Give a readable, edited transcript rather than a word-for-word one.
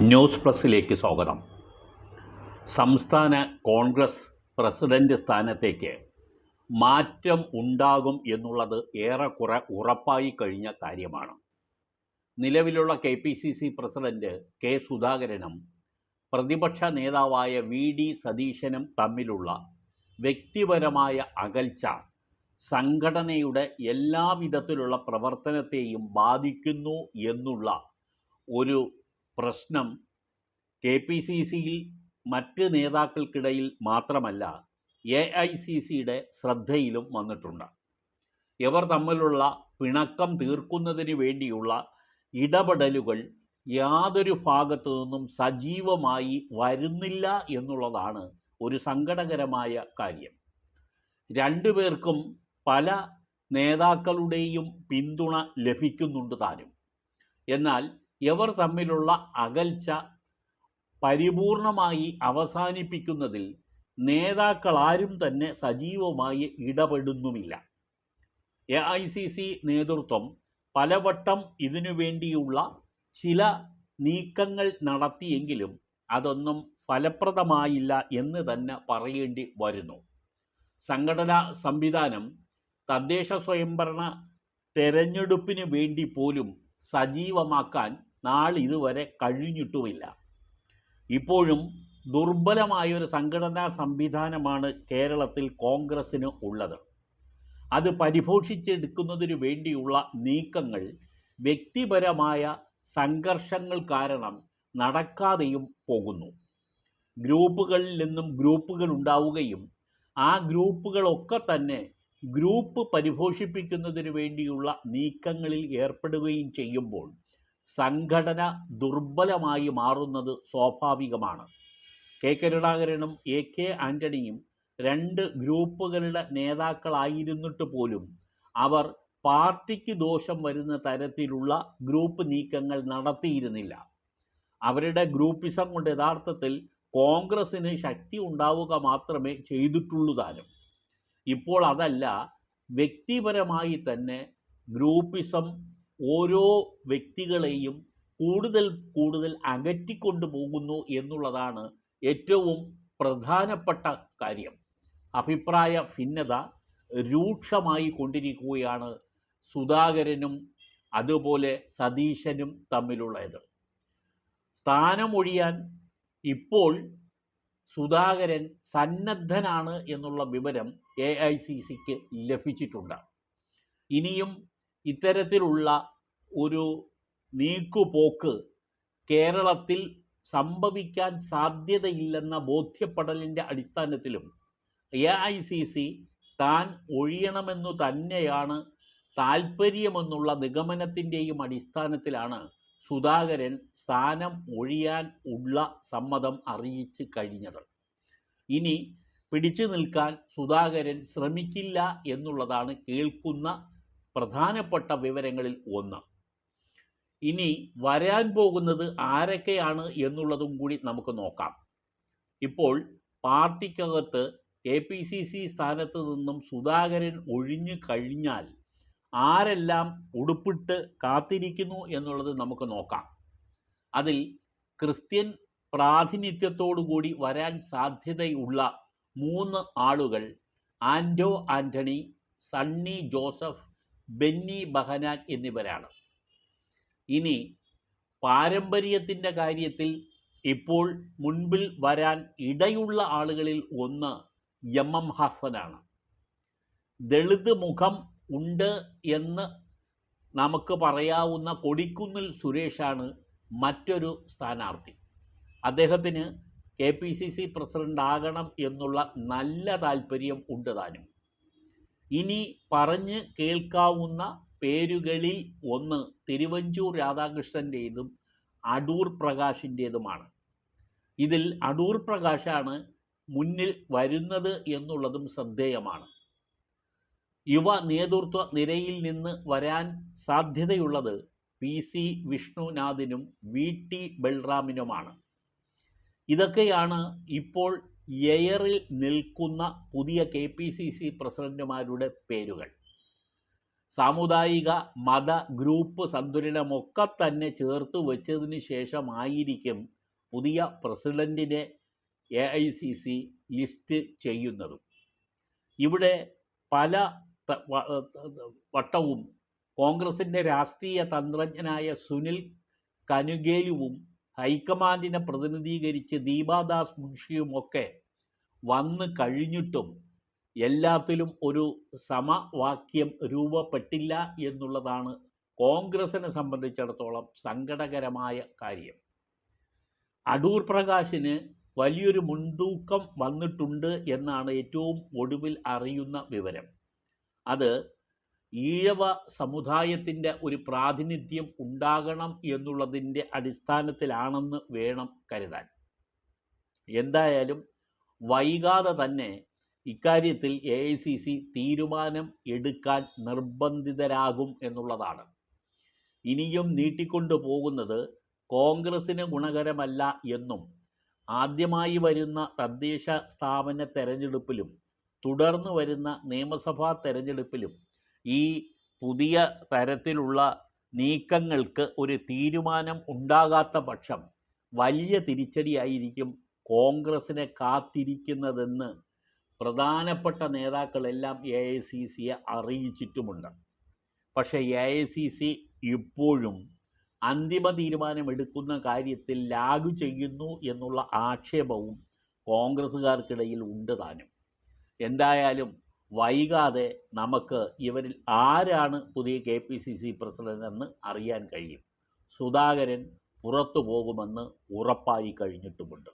News പ്ലസിലേക്ക് സ്വാഗതം. സംസ്ഥാന Congress president സ്ഥാനത്തേക്ക് മാറ്റം ഉണ്ടാകും എന്നുള്ളത് ഏറെക്കുറെ ഉറപ്പായി കഴിഞ്ഞ കാര്യമാണ്. നിലവിലുള്ള KPCC പ്രസിഡന്റ് കെ സുധാകരനും പ്രതിപക്ഷ നേതാവായ VD സതീശനും തമ്മിലുള്ള വ്യക്തിപരമായ അകൽച്ച സംഘടനയുടെ എല്ലാവിധത്തിലുള്ള പ്രവർത്തനത്തെയും ബാധിക്കുന്നു എന്നുള്ള ഒരു പ്രശ്നം KPCCയിൽ മറ്റ് നേതാക്കൾക്കിടയിൽ മാത്രമല്ല AICCയുടെ ശ്രദ്ധയിലും വന്നിട്ടുണ്ട്. ഇവർ തമ്മിലുള്ള പിണക്കം തീർക്കുന്നതിന് വേണ്ടിയുള്ള ഇടപെടലുകൾ യാതൊരു ഭാഗത്തു നിന്നും സജീവമായി വരുന്നില്ല എന്നുള്ളതാണ് ഒരു സങ്കടകരമായ കാര്യം. രണ്ടുപേർക്കും പല നേതാക്കളുടെയും പിന്തുണ ലഭിക്കുന്നുണ്ട് താനും. എന്നാൽ ഇവർ തമ്മിലുള്ള അകൽച്ച പരിപൂർണമായി അവസാനിപ്പിക്കുന്നതിൽ നേതാക്കളാരും തന്നെ സജീവമായി ഇടപെടുന്നുമില്ല. AICC നേതൃത്വം പലവട്ടം ഇതിനു വേണ്ടിയുള്ള ചില നീക്കങ്ങൾ നടത്തിയെങ്കിലും അതൊന്നും ഫലപ്രദമായില്ല എന്ന് തന്നെ പറയേണ്ടി വരുന്നു. സംഘടനാ സംവിധാനം തദ്ദേശ സ്വയംഭരണ തെരഞ്ഞെടുപ്പിന് വേണ്ടി പോലും സജീവമാക്കാൻ നാളിതുവരെ കഴിഞ്ഞിട്ടുമില്ല. ഇപ്പോഴും ദുർബലമായൊരു സംഘടനാ സംവിധാനമാണ് കേരളത്തിൽ കോൺഗ്രസ്സിന് ഉള്ളത്. അത് പരിപോഷിച്ചെടുക്കുന്നതിന് വേണ്ടിയുള്ള നീക്കങ്ങൾ വ്യക്തിപരമായ സംഘർഷങ്ങൾ കാരണം നടക്കാതെയും പോകുന്നു. ഗ്രൂപ്പുകളിൽ നിന്നും ഗ്രൂപ്പുകൾ ഉണ്ടാവുകയും ആ ഗ്രൂപ്പുകളൊക്കെ തന്നെ ഗ്രൂപ്പ് പരിപോഷിപ്പിക്കുന്നതിന് വേണ്ടിയുള്ള നീക്കങ്ങളിൽ ഏർപ്പെടുകയും ചെയ്യുമ്പോൾ സംഘടന ദുർബലമായി മാറുന്നത് സ്വാഭാവികമാണ്. കെ കരുണാകരനും AK ആൻ്റണിയും രണ്ട് ഗ്രൂപ്പുകളുടെ നേതാക്കളായിരുന്നിട്ട് പോലും അവർ പാർട്ടിക്ക് ദോഷം വരുന്ന തരത്തിലുള്ള ഗ്രൂപ്പ് നീക്കങ്ങൾ നടത്തിയിരുന്നില്ല. അവരുടെ ഗ്രൂപ്പിസം കൊണ്ട് യഥാർത്ഥത്തിൽ കോൺഗ്രസ്സിന് ശക്തി ഉണ്ടാവുക മാത്രമേ ചെയ്തിട്ടുള്ളൂ താനും. ഇപ്പോൾ അതല്ല, വ്യക്തിപരമായി തന്നെ ഗ്രൂപ്പിസം ഓരോ വ്യക്തികളെയും കൂടുതൽ അകറ്റിക്കൊണ്ടു പോകുന്നു എന്നുള്ളതാണ് ഏറ്റവും പ്രധാനപ്പെട്ട കാര്യം. അഭിപ്രായ ഭിന്നത രൂക്ഷമായി കൊണ്ടിരിക്കുകയാണ് സുധാകരനും അതുപോലെ സതീശനും തമ്മിലുള്ളത്. സ്ഥാനമൊഴിയാൻ ഇപ്പോൾ സുധാകരൻ സന്നദ്ധനാണ് എന്നുള്ള വിവരം AICCക്ക് ലഭിച്ചിട്ടുണ്ട്. ഇനിയും ഇത്തരത്തിലുള്ള ഒരു നീക്കുപോക്ക് കേരളത്തിൽ സംഭവിക്കാൻ സാധ്യതയില്ലെന്ന ബോധ്യപ്പെടലിൻ്റെ അടിസ്ഥാനത്തിലും AICC താൻ ഒഴിയണമെന്നു തന്നെയാണ് താൽപ്പര്യമെന്നുള്ള നിഗമനത്തിൻ്റെയും അടിസ്ഥാനത്തിലാണ് സുധാകരൻ സ്ഥാനം ഒഴിയാൻ ഉള്ള സമ്മതം അറിയിച്ചു കഴിഞ്ഞത്. ഇനി പിടിച്ചു നിൽക്കാൻ സുധാകരൻ ശ്രമിക്കില്ല എന്നുള്ളതാണ് കേൾക്കുന്ന പ്രധാനപ്പെട്ട വിവരങ്ങളിൽ ഒന്ന്. ഇനി വരാൻ പോകുന്നത് ആരൊക്കെയാണ് എന്നുള്ളതും കൂടി നമുക്ക് നോക്കാം. ഇപ്പോൾ പാർട്ടിക്കകത്ത് KPCC സ്ഥാനത്ത് നിന്നും സുധാകരൻ ഒഴിഞ്ഞു കഴിഞ്ഞാൽ ആരെല്ലാം ഉടുപ്പിട്ട് കാത്തിരിക്കുന്നു എന്നുള്ളത് നമുക്ക് നോക്കാം. അതിൽ ക്രിസ്ത്യൻ പ്രാതിനിധ്യത്തോടുകൂടി വരാൻ സാധ്യതയുള്ള 3 ആളുകൾ ആൻ്റോ ആൻ്റണി, സണ്ണി ജോസഫ്, ബെന്നി ബെഹനാൻ എന്നിവരാണ്. ഇനി പാരമ്പര്യത്തിൻ്റെ കാര്യത്തിൽ ഇപ്പോൾ മുൻപിൽ വരാൻ ഇടയുള്ള ആളുകളിൽ ഒന്ന് MM ഹസനാണ്. ദളിത് മുഖം ഉണ്ട് എന്ന് നമുക്ക് പറയാവുന്ന കൊടിക്കുന്നിൽ സുരേഷാണ് മറ്റൊരു സ്ഥാനാർത്ഥി. അദ്ദേഹത്തിന് KPCC പ്രസിഡന്റ് ആകണം എന്നുള്ള നല്ല താല്പര്യം ഉണ്ട് താനും. ഇനി പറഞ്ഞ് കേൾക്കാവുന്ന പേരുകളിൽ ഒന്ന് തിരുവഞ്ചൂർ രാധാകൃഷ്ണൻ്റേതും അടൂർ പ്രകാശിൻ്റേതുമാണ്. ഇതിൽ അടൂർ പ്രകാശാണ് മുന്നിൽ വരുന്നത് എന്നുള്ളതും ശ്രദ്ധേയമാണ്. യുവ നേതൃത്വ നിരയിൽ നിന്ന് വരാൻ സാധ്യതയുള്ളത് PC വിഷ്ണുനാഥിനും VT ബൽറാമിനുമാണ്. ഇതൊക്കെയാണ് ഇപ്പോൾ എയറിൽ നിൽക്കുന്ന പുതിയ KPCC പ്രസിഡന്റുമാരുടെ പേരുകൾ. സാമുദായിക മത ഗ്രൂപ്പ് സന്തുലനമൊക്കെ തന്നെ ചേർത്ത് വെച്ചതിന് ശേഷമായിരിക്കും പുതിയ പ്രസിഡൻറ്റിനെ AICC ലിസ്റ്റ് ചെയ്യുന്നതും. ഇവിടെ പല വട്ടവും കോൺഗ്രസിൻ്റെ രാഷ്ട്രീയ തന്ത്രജ്ഞനായ സുനിൽ കനുഗേലുവും ഹൈക്കമാൻഡിനെ പ്രതിനിധീകരിച്ച് ദീപാദാസ് മുൻഷിയുമൊക്കെ വന്നു കഴിഞ്ഞിട്ടും എല്ലാത്തിലും ഒരു സമവാക്യം രൂപപ്പെട്ടില്ല എന്നുള്ളതാണ് കോൺഗ്രസിനെ സംബന്ധിച്ചിടത്തോളം സങ്കടകരമായ കാര്യം. അടൂർ പ്രകാശിന് വലിയൊരു മുൻതൂക്കം വന്നിട്ടുണ്ട് എന്നാണ് ഏറ്റവും ഒടുവിൽ അറിയുന്ന വിവരം. അത് ഈഴവ സമുദായത്തിൻ്റെ ഒരു പ്രാതിനിധ്യം ഉണ്ടാകണം എന്നുള്ളതിൻ്റെ അടിസ്ഥാനത്തിലാണെന്ന് വേണം കരുതാൻ. എന്തായാലും വൈകാതെ തന്നെ ഇക്കാര്യത്തിൽ AICC തീരുമാനം എടുക്കാൻ നിർബന്ധിതരാകും എന്നുള്ളതാണ്. ഇനിയും നീട്ടിക്കൊണ്ടു പോകുന്നത് കോൺഗ്രസിന് ഗുണകരമല്ല എന്നും ആദ്യമായി വരുന്ന തദ്ദേശ സ്ഥാപന തെരഞ്ഞെടുപ്പിലും തുടർന്ന് വരുന്ന നിയമസഭാ തെരഞ്ഞെടുപ്പിലും ഈ പുതിയ തരത്തിലുള്ള നീക്കങ്ങൾക്ക് ഒരു തീരുമാനം ഉണ്ടാകാത്ത പക്ഷം വലിയ തിരിച്ചടിയായിരിക്കും കോൺഗ്രസിനെ കാത്തിരിക്കുന്നതെന്ന് പ്രധാനപ്പെട്ട നേതാക്കളെല്ലാം AICCയെ അറിയിച്ചിട്ടുമുണ്ട്. പക്ഷേ AICC ഇപ്പോഴും അന്തിമ തീരുമാനമെടുക്കുന്ന കാര്യത്തിൽ ലാഗ് ചെയ്യുന്നു എന്നുള്ള ആക്ഷേപവും കോൺഗ്രസ്സുകാർക്കിടയിൽ ഉണ്ട് താനും. എന്തായാലും വൈകാതെ നമുക്ക് ഇവരിൽ ആരാണ് പുതിയ KPCC പ്രസിഡന്റ് എന്ന് അറിയാൻ കഴിയും. സുധാകരൻ പുറത്തു പോകുമെന്ന് ഉറപ്പായി കഴിഞ്ഞിട്ടുമുണ്ട്.